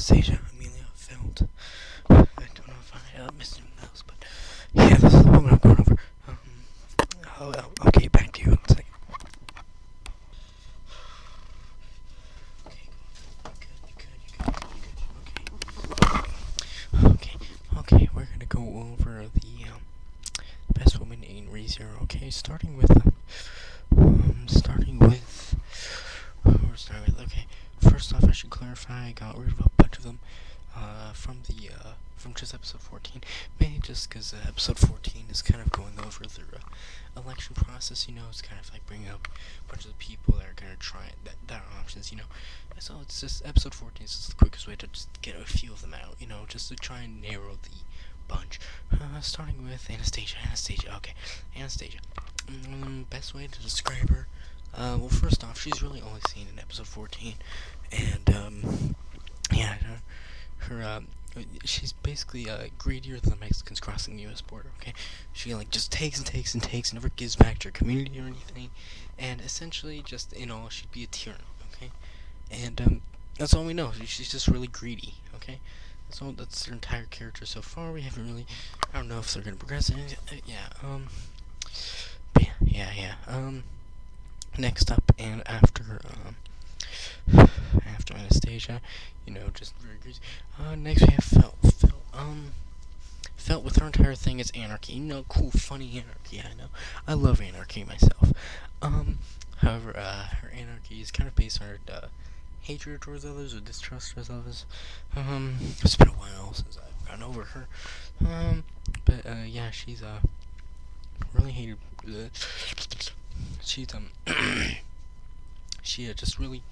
Anastasia Amelia felt. I don't know if I missed anything else, but yeah, this is the moment I'm going over. I'll get back to you in a second. Okay, we're gonna go over the best woman in ReZero. Okay, starting with okay. First off, I should clarify I got rid of a bunch of them from just episode 14, mainly just because episode 14 is kind of going over their election process. It's kind of like bringing up a bunch of the people that are gonna try that are options. So it's just episode 14 is just the quickest way to just get a few of them out. Just to try and narrow the bunch. Starting with Anastasia. Okay, Anastasia. Best way to describe her. Well, first off, she's really only seen in episode 14, and yeah, she's basically greedier than the Mexicans crossing the U.S. border. Okay, she just takes and never gives back to her community or anything, and essentially, just in all, she'd be a tyrann. Okay, and that's all we know. She's just really greedy. Okay. So that's their entire character so far. We haven't really. I don't know if they're gonna progress. But yeah. Next up, and after Anastasia, just very crazy. Next we have Felt with her entire thing is anarchy. Cool, funny anarchy. I know. I love anarchy myself. However, her anarchy is kind of based on her hatred towards others or distrust towards others. It's been a while since I've gone over her. But yeah, she's really hated. She's she just really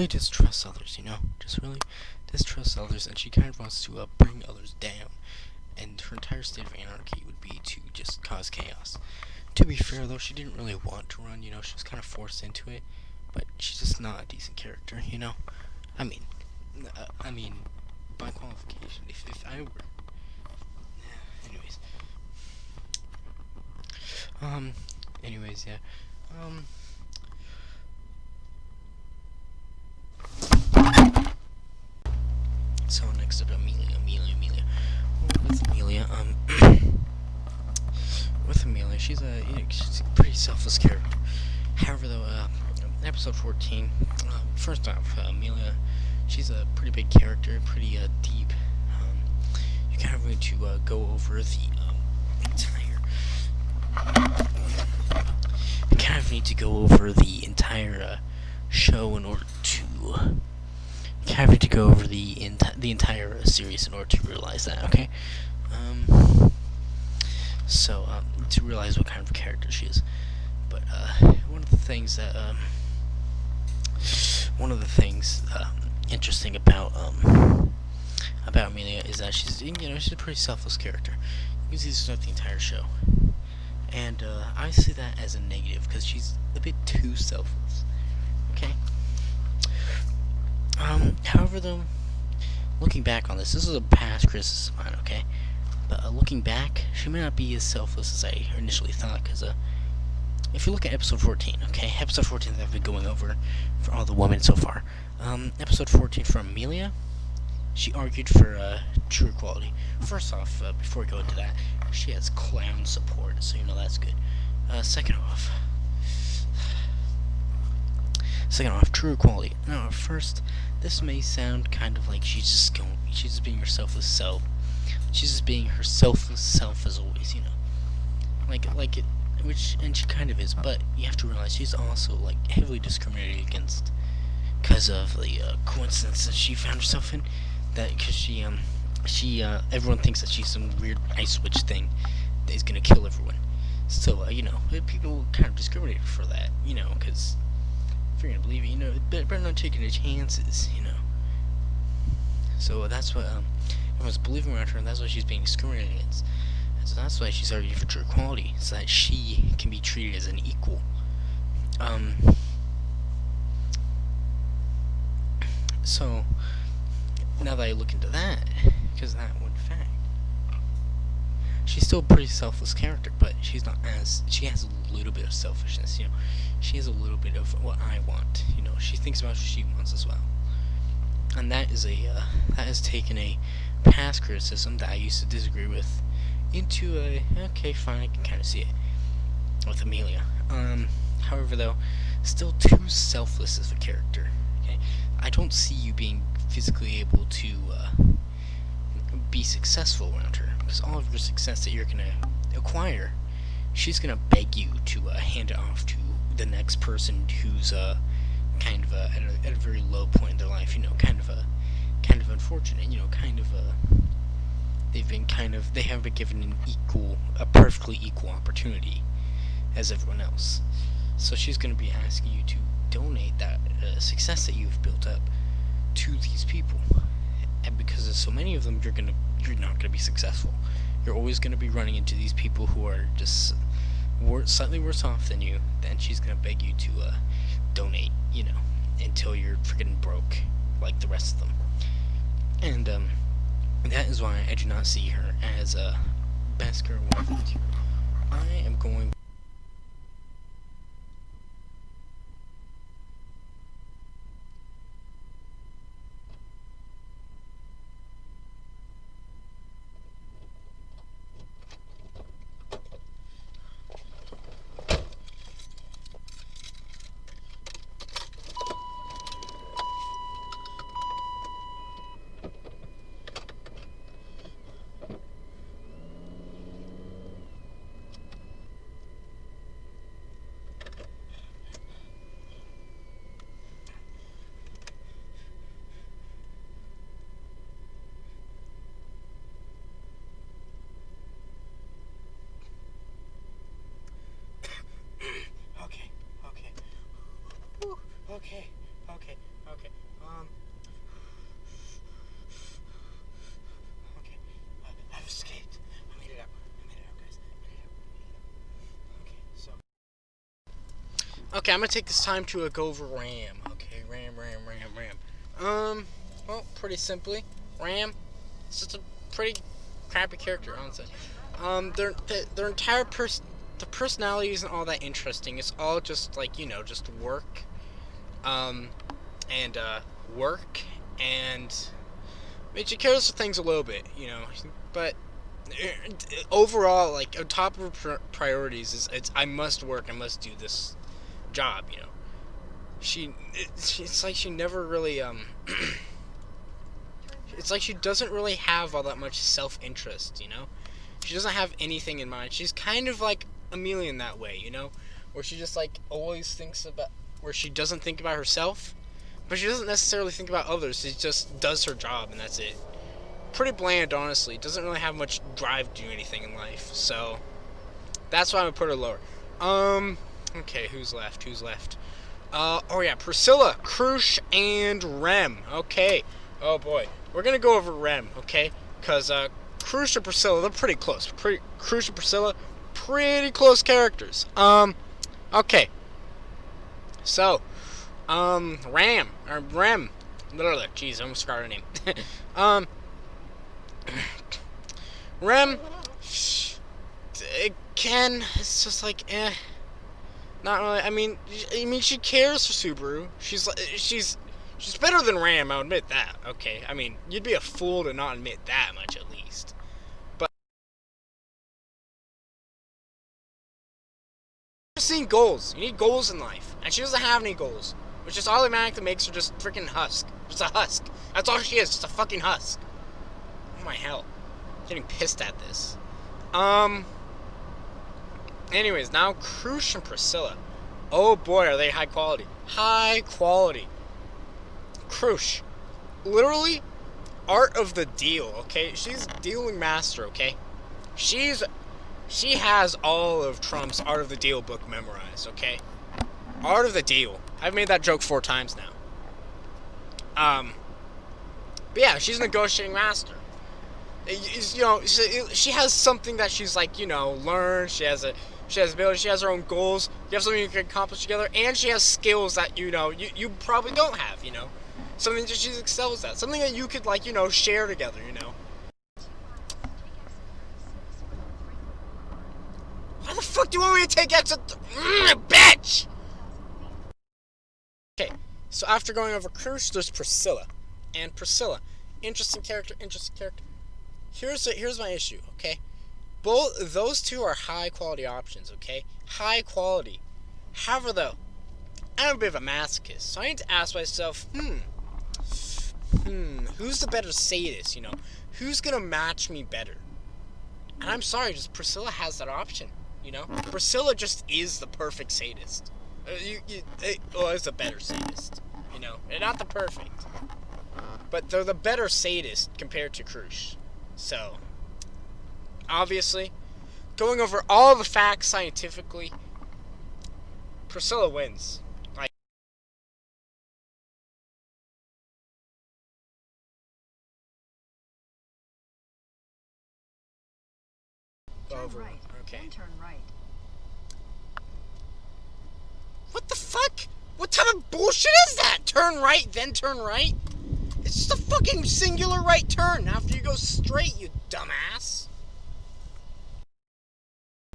distrusts others. Just really distrusts others, and she kind of wants to bring others down. And her entire state of anarchy would be to just cause chaos. To be fair, though, she didn't really want to run. She was kind of forced into it. But she's just not a decent character, I mean, by qualification, if I were, anyways, yeah, so next up, Amelia. With Amelia, she's a pretty selfless character. However, though, in episode 14, first off, Amelia, she's a pretty big character, pretty deep. You kind of need to go over the entire show in order to the entire series in order to realize that. Okay, so to realize what kind of a character she is. But one of the things interesting about Amelia is that she's a pretty selfless character. You can see this throughout the entire show, and I see that as a negative because she's a bit too selfless. Okay. However, though, looking back on this is a past criticism of mine. Okay, but looking back, she may not be as selfless as I initially thought. Because if you look at episode 14, okay, episode 14 that I've been going over for all the women so far. Episode 14 for Amelia, she argued for true equality. First off, before we go into that, she has clown support, so that's good. Second off, true equality. Now, at first, this may sound kind of like she's just being her selfless self. She's just being her selfless self as always, and she kind of is, but you have to realize she's also heavily discriminated against because of the coincidence that she found herself in. That because she everyone thinks that she's some weird ice switch thing that is gonna kill everyone. So people kind of discriminate for that, because if you're gonna believe it, better not taking any chances, So that's what everyone's believing around her, and that's why she's being discriminated against. And so that's why she's arguing for true equality, so that she can be treated as an equal. So now that I look into that, because that one fact, she's still a pretty selfless character, but she's not as, she has a little bit of selfishness, she has a little bit of what I want, she thinks about what she wants as well. and that is that has taken a past criticism that I used to disagree with into a okay, fine, I can kind of see it with Amelia. However, though, still too selfless as a character. Okay, I don't see you being physically able to be successful around her, because all of your success that you're gonna acquire, she's gonna beg you to hand it off to the next person who's kind of at a very low point in their life. You know, kind of unfortunate. You know, they haven't been given a perfectly equal opportunity as everyone else. So she's going to be asking you to donate that success that you've built up to these people, and because there's so many of them, you're not gonna be successful. You're always gonna be running into these people who are just slightly worse off than you. Then she's gonna beg you to donate, you know, until you're freaking broke like the rest of them. And that is why I do not see her as a best girl waifu. I am going. Okay. Okay. I've escaped. I made it out, guys. Okay, so. Okay, I'm gonna take this time to go over Ram. Okay, Ram. Well, pretty simply, Ram. It's just a pretty crappy character, honestly. Their entire the personality isn't all that interesting. It's all just like, you know, just work. Work, and I mean, she cares for things a little bit, you know, but overall, like, on top of her priorities is I must work, I must do this job, you know. It's like she never really, it's like she doesn't really have all that much self-interest, you know. She doesn't have anything in mind. She's kind of like Amelia in that way, you know, where she just, like, always thinks about, where she doesn't think about herself, but she doesn't necessarily think about others. She just does her job, and that's it. Pretty bland, honestly. Doesn't really have much drive to do anything in life, so that's why I'm gonna put her lower. Okay, who's left? Oh yeah, Priscilla, Krush, and Rem. Okay. Oh boy, we're gonna go over Rem, okay? Cause Krush and Priscilla, they're pretty close. Krush and Priscilla, pretty close characters. Okay. So, Rem, literally, jeez, I almost forgot her name. Rem, again, it's just like, not really. I mean, she cares for Subaru. She's better than Ram, I'll admit that. Okay, I mean, you'd be a fool to not admit that much, at least. But I've seen goals. You need goals in life, and she doesn't have any goals, which just automatically makes her just freaking husk. Just a husk. That's all she is, just a fucking husk. Oh my hell. I'm getting pissed at this. Anyways, now Krush and Priscilla. Oh boy, are they high quality. High quality. Krush. Literally, art of the deal, okay? She's dealing master, okay? She has all of Trump's Art of the Deal book memorized, okay? Art of the Deal. I've made that joke 4 times now. But yeah, she's a negotiating master. You know, she has something that she's, like, you know, learned. She has ability. She has her own goals. You have something you can accomplish together, and she has skills that, you know, you probably don't have, you know. Something that she excels at. Something that you could, like, you know, share together, you know. Why the fuck do you want me to take extra... bitch! Okay, so after going over Krush, there's Priscilla. and Priscilla. Interesting character, interesting character. Here's my issue, okay? Both those two are high quality options, okay? High quality. However, though, I'm a bit of a masochist, so I need to ask myself, who's the better sadist, you know? Who's gonna match me better? And I'm sorry, just Priscilla has that option, you know? Priscilla just is the perfect sadist. It's a better sadist, you know? They're not the perfect, but they're the better sadist compared to Krush. So, obviously, going over all the facts scientifically, Priscilla wins. Like, turn right, okay. then turn right. What the fuck? What type of bullshit is that? Turn right, then turn right? It's just a fucking singular right turn after you go straight, you dumbass.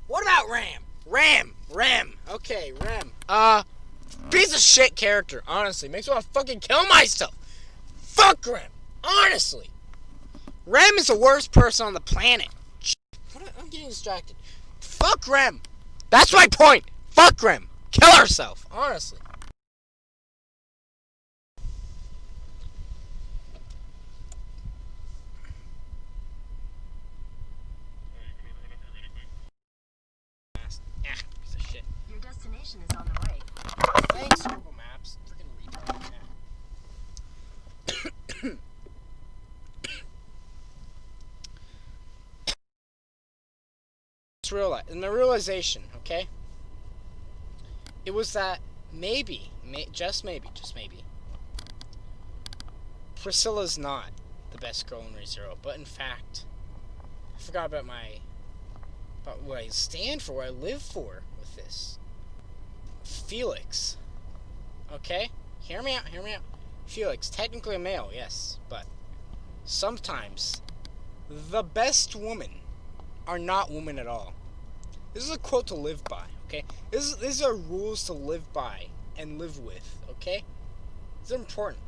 What about Ram? Ram. Okay, Ram. Piece of shit character, honestly. Makes me want to fucking kill myself. Fuck Ram. Honestly. Ram is the worst person on the planet. I'm getting distracted. Fuck Ram. That's my point. Fuck Ram. Kill herself. Honestly. Piece of shit. Your destination is on the way. Thanks, Google Maps. Freaking retard. My realization, okay? It was that just maybe, Priscilla's not the best girl in ReZero, but in fact, I forgot about what I stand for, what I live for with this. Felix. Okay? Hear me out. Felix, technically a male, yes, but sometimes the best women are not women at all. This is a quote to live by, okay? These are rules to live by and live with, okay? These are important.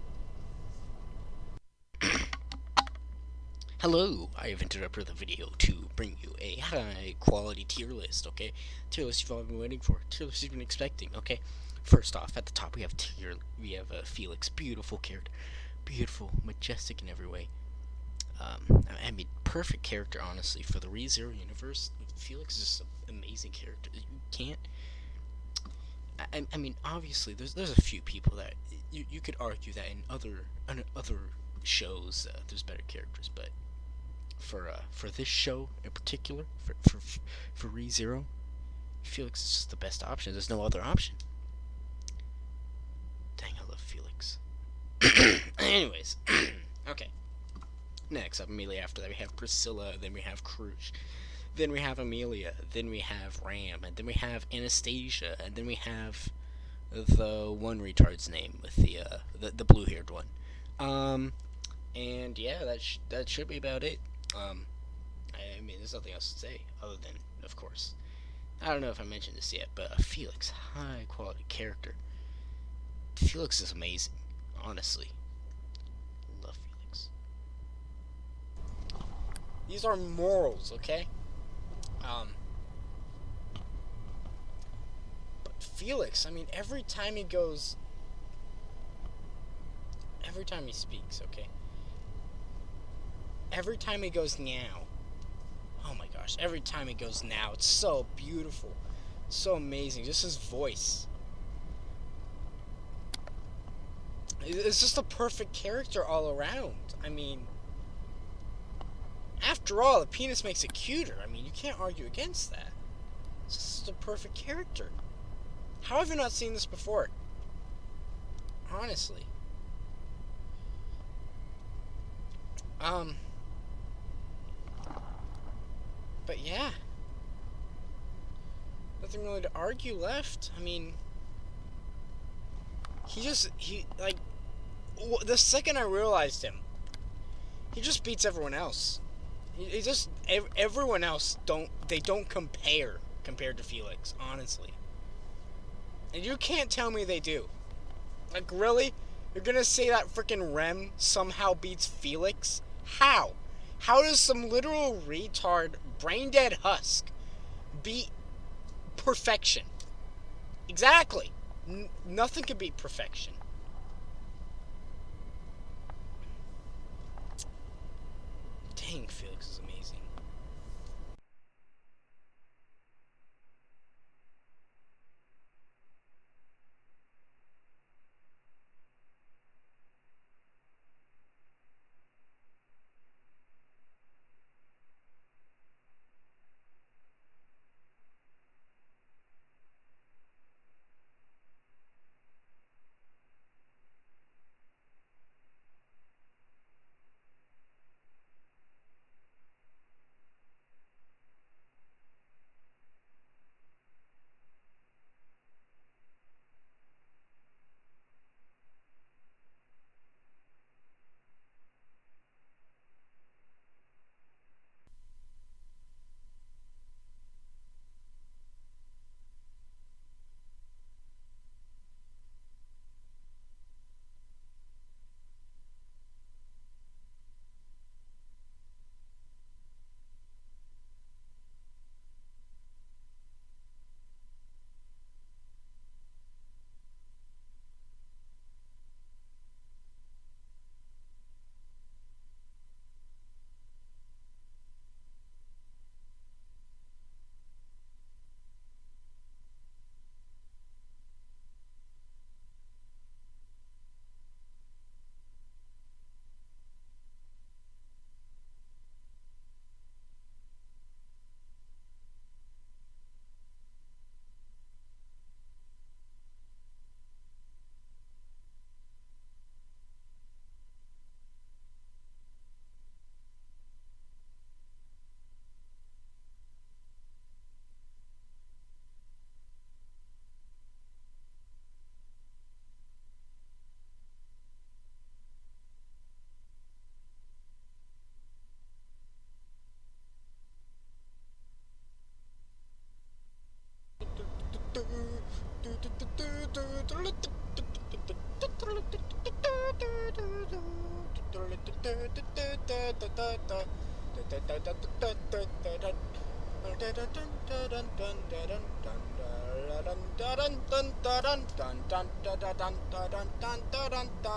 Hello, I have interrupted the video to bring you a high quality tier list, okay? Tier list you've all been waiting for, tier list you've been expecting, okay? First off, at the top we have Felix, beautiful character, beautiful, majestic in every way. I mean, perfect character, honestly, for the ReZero universe. Felix is just an amazing character. You can't. I mean, obviously, there's a few people that you could argue that in other shows there's better characters, but for this show in particular, for ReZero, Felix is just the best option. There's no other option. Dang, I love Felix. Anyways, okay. Next up, immediately after that, we have Priscilla, then we have Krush, then we have Amelia, then we have Ram, and then we have Anastasia, and then we have the one retard's name with the blue-haired one. And yeah, that should be about it. I mean, there's nothing else to say other than, of course, I don't know if I mentioned this yet, but Felix, high-quality character. Felix is amazing, honestly. Love Felix. These are morals, okay? But Felix, I mean, every time he speaks, okay? Every time he goes nyow. Oh my gosh, every time he goes nyow, it's so beautiful. So amazing. Just his voice. It's just a perfect character all around. I mean, after all, the penis makes it cuter. I mean, you can't argue against that. It's just a perfect character. How have you not seen this before? Honestly. But yeah. Nothing really to argue left. I mean, the second I realized him, he just beats everyone else. Everyone else don't compared to Felix, honestly. And you can't tell me they do. Like, really? You're gonna say that freaking Rem somehow beats Felix? How? How does some literal retard, brain dead husk beat perfection? Exactly. Nothing can beat perfection. Dang, Felix is amazing.